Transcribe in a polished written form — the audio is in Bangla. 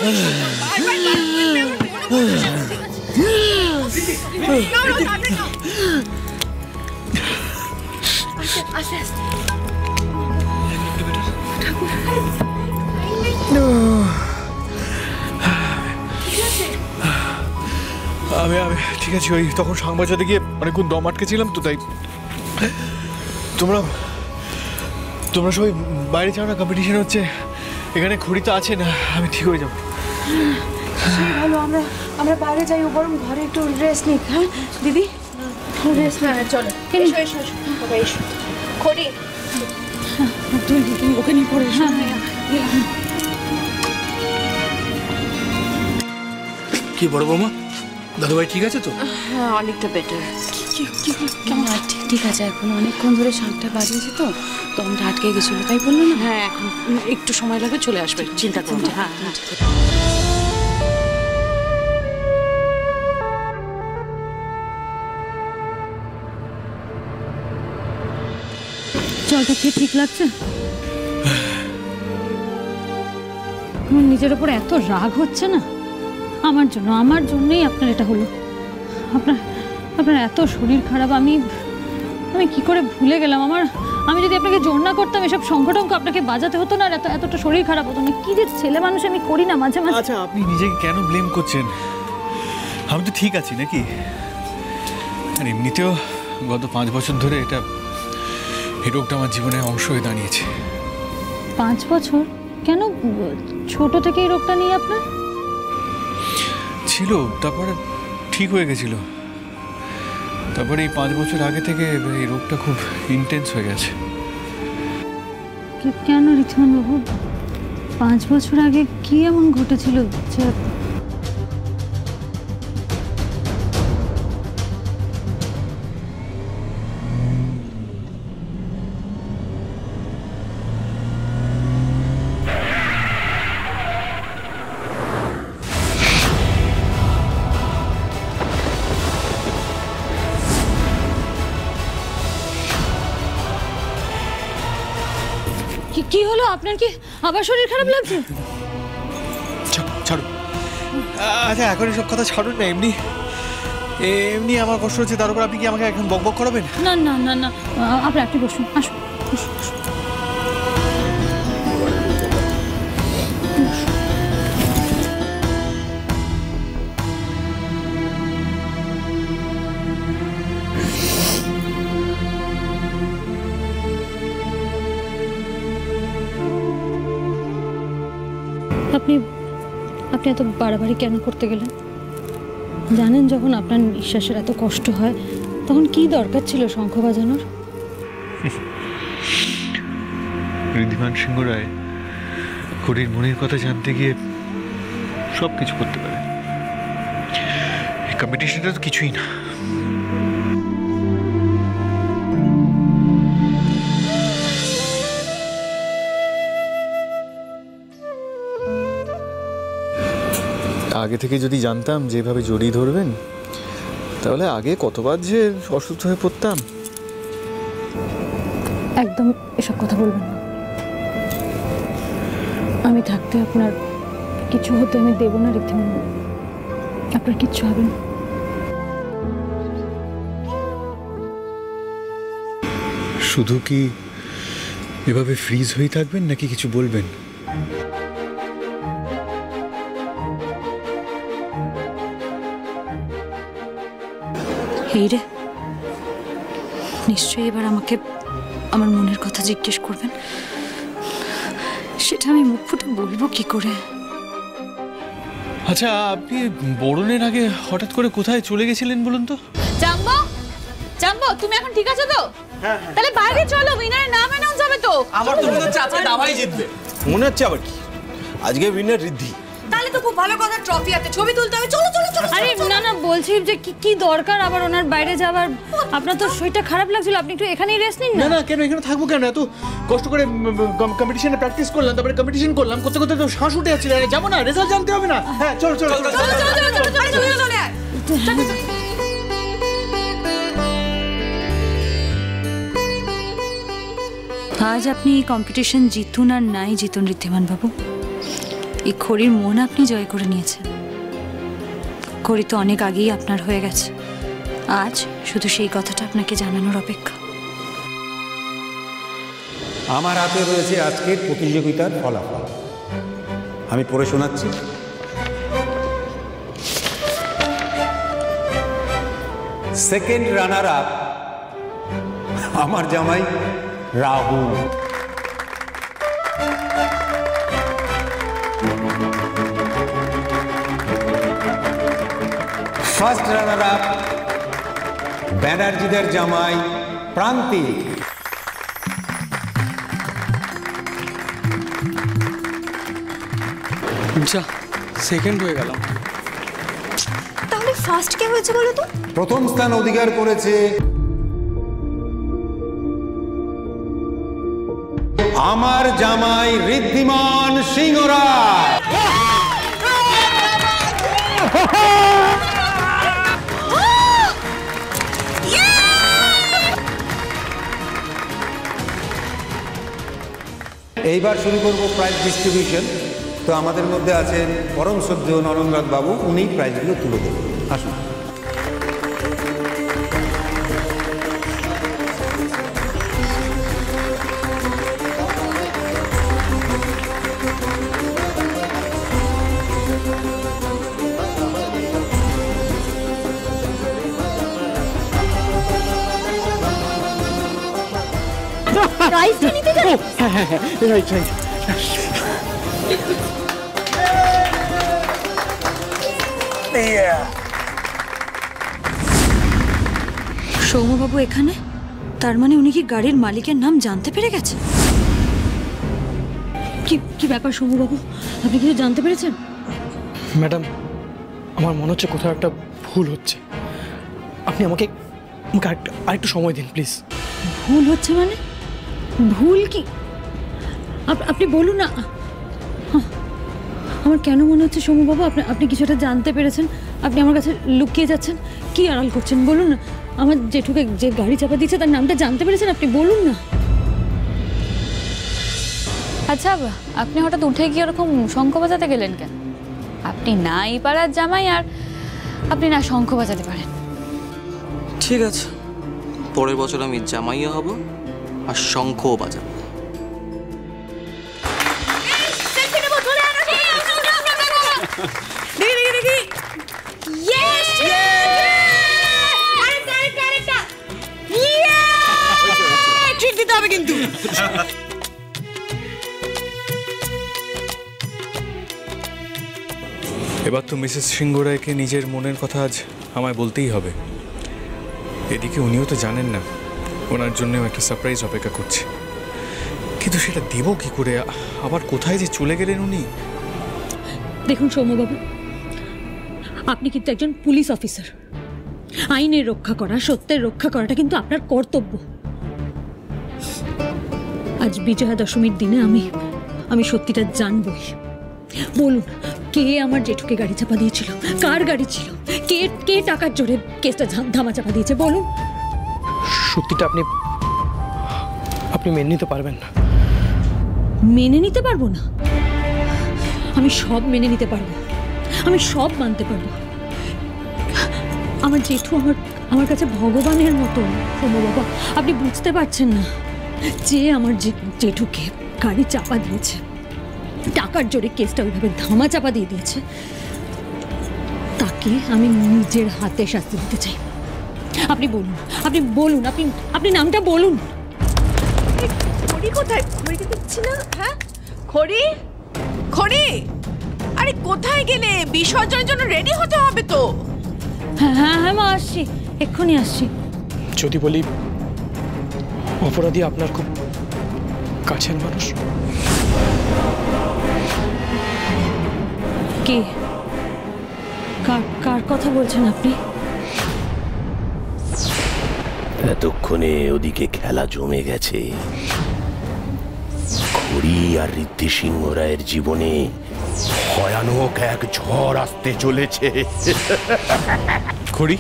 আমি ঠিক আছে। ওই তখন সাংবাদিকতে গিয়ে অনেকক্ষণ দম আটকে ছিলাম তো, তাই। তোমরা সবাই বাইরে যাও না, কম্পিটিশন হচ্ছে। এখানে ঘড়ি তো আছে না, আমি ঠিক হয়ে যাবো। ভালো, আমরা বাইরে যাই, বরং ঘরে একটু রেস্ট নিই। হ্যাঁ দিদি, রেস্ট না। চলো এসো এসো বাবা, এসো। খড়ি তুমি ওকে নিয়ে পড়ে এসো। কি বড় বৌমা, দাদুভাই ঠিক আছে তো? হ্যাঁ, অনেকটা বেটার। কেমন? ঠিক আছে, এখন অনেকক্ষণ ধরে শাঁখটা বাজিয়েছে তো দমটা আটকে গেছিল, তাই বললো না? হ্যাঁ, এখন একটু সময় লাগবে, চলে আসবে, চিন্তা করুন। হ্যাঁ হ্যাঁ, জলটা খেয়ে ঠিক লাগছে? আমার নিজের ওপর এত রাগ হচ্ছে না, আমার জন্যই আপনার এটা হলো। আপনার এত শরীর খারাপ, আমি কি করে ভুলে গেলাম। আমি যদি আপনাকে জোর না করতাম, এসব সংগঠনকে আপনাকে বাজাতে হতো না, আর এতটা শরীর খারাপ হতো না। কি যে ছেলে মানুষ আমি করি না মাঝে মাঝে। আচ্ছা, আপনি নিজেকে কেন ব্লেম করছেন? আমি তো ঠিক আছি নাকি? আর এমনিতেও গত 5 বছর ধরে এই রোগটা আমার জীবনের অংশ হয়ে দাঁড়িয়েছে। 5 বছর? কেন, ছোট থেকে এই রোগটা নিয়ে আপনার ছিল, তারপরে ঠিক হয়ে গেছিল। তারপরে এই 5 বছর আগে থেকে এই রোগটা খুব ইন্টেন্স হয়ে গেছে। কেন রিথমান বাবু, 5 বছর আগে কি এমন ঘটেছিল যে কি হলো? আপনার কি আবার শরীর খারাপ লাগছে? ছাড়ো। আচ্ছা, এখন এসব কথা ছাড়ুন না। এমনি আমার কষ্ট হচ্ছে, তার উপর আপনি কি আমাকে এখন বকবক করাবেন? না না না না, আপনি বসুন, আসুন। আপনি এত বাড়াবাড়ি কেন করতে গেলেন? জানেন যখন আপনার নিঃশ্বাসের এত কষ্ট হয়, তখন কি দরকার ছিল শঙ্খ বাজানোর? ঋদ্ধিমান সিংহ রায় হরির মনের কথা জানতে গিয়ে সব কিছু করতে পারে। এই কম্পিটিশনটা তো কিছুই না। আগে থেকে যদি জানতাম যেভাবে জড়িয়ে ধরবেন, তাহলে আগে কতবার যে অসুস্থ হয়ে পড়তাম। একদম এসব কথা বলবেন না। আমি থাকতে আপনার কিছু হতে আমি দেব না ঋদ্ধিমান। আপনার কিচ্ছু হবে না। শুধু কি এভাবে ফ্রিজ হয়ে থাকবেন নাকি কিছু বলবেন? এই রে, নিশ্চয়ই এবার আমাকে আমার মনের কথা জিজ্ঞেস করবেন। সেটা আমি মুখ ফুটে বলবো কি করে? আচ্ছা, আপনি বরণের আগে হঠাৎ করে কোথায় চলে গেছিলেন বলুন তো? জাম্বো, তুমি এখন ঠিক আছো তো? তাহলে বাইরে চলো, উইনারের নাম অ্যানাউন্স হবে তো। আমার তো মনে হচ্ছে আজকে দাবাই জিতবে। মনে হচ্ছে আবার কি? আজকে উইনার ঋদ্ধি। তাহলে তো খুব ভালো কথা, ট্রফি হাতে ছবি তুলতে হবে। চলো চলো চলো। আরে না, বলছি যে কি দরকার আবার ওনার বাইরে যাওয়ার? আপনার তো শরীরটা খারাপ লাগছিল, আপনি একটু এখানেই রেস্ট নিন না। না, কেন এখানে থাকবো কেন? এত কষ্ট করে কম্পিটিশনে প্র্যাকটিস করলাম, তারপরে কম্পিটিশন করলাম, করতে করতে তো শ্বাস উঠে যাচ্ছিল। যাবো না, রেজাল্ট জানতে হবে না? হ্যাঁ, চলো। আজ আপনি এই কম্পিটিশন জিতুন আর নাই জিতুন ঋদ্ধিমান বাবু, এই খড়ির মন আপনি জয় করে নিয়েছেন। খড়ি তো অনেক আগেই আপনার হয়ে গেছে, আজ শুধু সেই কথাটা আপনাকে জানানোর অপেক্ষা। আমার হাতে রয়েছে আজকের প্রতিযোগিতার ফলাফল, আমি পড়ে শোনাচ্ছি। সেকেন্ড রানার আপ আমার জামাই রাহুল। ফার্স্ট রানার আপ ব্যানার্জিদের জামাই প্রান্তিক। যা, সেকেন্ড হয়ে গেলাম। তাহলে ফার্স্ট কে হয়েছে বলো তো? প্রথম স্থান অধিকার করেছে আমার জামাই ঋদ্ধিমান সিংহ রায়। এইবার শুরু করব প্রাইজ ডিস্ট্রিবিউশন। তো আমাদের মধ্যে আছেন পরম শ্রদ্ধেয় নরেন্দ্রনাথ বাবু, উনি প্রাইজগুলো তুলে দেবেন। আসুন। প্রাইজটা নিতে যাবে? Right right. সৌম্যবাবু এখানে? তার মানে উনি কি গাড়ির মালিকের নাম জানতে পেরে গেছে? কি কি ব্যাপার সৌম্যবাবু, আপনি কিছু জানতে পেরেছেন? ম্যাডাম, আমার মনে হচ্ছে কোথাও একটা ভুল হচ্ছে। আপনি আমাকে আরেকটু সময় দিন প্লিজ। ভুল হচ্ছে মানে? ভুল কি? আপনি বলুন না। আমার কেন মনে হচ্ছে সৌম্যবাবু আপনি কিছুটা জানতে পেরেছেন, আপনি আমার কাছে লুকিয়ে যাচ্ছেন। কি আড়াল করছেন বলুন না। আমার জেঠুকে যে গাড়ি চাপা দিচ্ছে তার নামটা জানতে পেরেছেন আপনি, বলুন না। আচ্ছা, আপনি হঠাৎ উঠে গিয়ে ওরকম শঙ্খ বাজাতে গেলেন কেন? আপনি না এই পাড়ার জামাই, আর আপনি না শঙ্খ বাজাতে পারেন। ঠিক আছে, পরের বছর আমি জামাইও হব আর শঙ্খও বাজাবো। এবার তো মিসেস সিংহ রায়কে নিজের মনের কথা আজ আমায় বলতেই হবে। এদিকে উনিও তো জানেন না, ওনার জন্যও একটা সারপ্রাইজ অপেক্ষা করছে। কিন্তু সেটা দেবো কি করে? আবার কোথায় যে চলে গেলেন উনি। দেখুন সৌম্যবাবু, আপনি কিন্তু একজন পুলিশ অফিসার। আইনের রক্ষা করা, সত্যের রক্ষা করাটা কিন্তু আপনার কর্তব্য। আজ বিজয়া দশমীর দিনে আমি সত্যিটা জানবই। বলুন, কে আমার জেঠুকে গাড়ি চাপা দিয়েছিল? কার গাড়ি ছিল? কে টাকার জোরে কেসটা ধামা চাপা দিয়েছে? বলুন। সত্যিটা আপনি মেনে নিতে পারবেন না। মেনে নিতে পারবো না? আমি সব মেনে নিতে পারবো, আমি সব মানতে পারবো। আমার জেঠু আমার কাছে ভগবানের মতো। শোনো বাবা, আপনি বুঝতে পারছেন না যে আমার জেঠুকে গাড়ি চাপা দিয়েছে, টাকার জোরে কেসটা ওইভাবে ধামা চাপা দিয়ে দিয়েছে, তাকে আমি নিজের হাতে শাস্তি দিতে চাই। আপনি বলুন, আপনি নামটা বলুন। খড়ি কোথায়? খড়িকে দেখছি না। হ্যাঁ খড়ি, খড়ি, আরে কোথায় গেলে? বিসর্জনের জন্য রেডি হতে হবে তো। হ্যাঁ মা, আসছি, এক্ষুনি আসছি। যদি বলি অপরাধী আপনার খুব কাছের মানুষ। কে? কার কথা বলছেন আপনি? এতক্ষণে ওদিকে খেলা জমে গেছে। খড়ি আর ঋদ্ধি সিংহ রায়ের জীবনে ভয়ানক এক ঝড় আসতে চলেছে। খড়ি,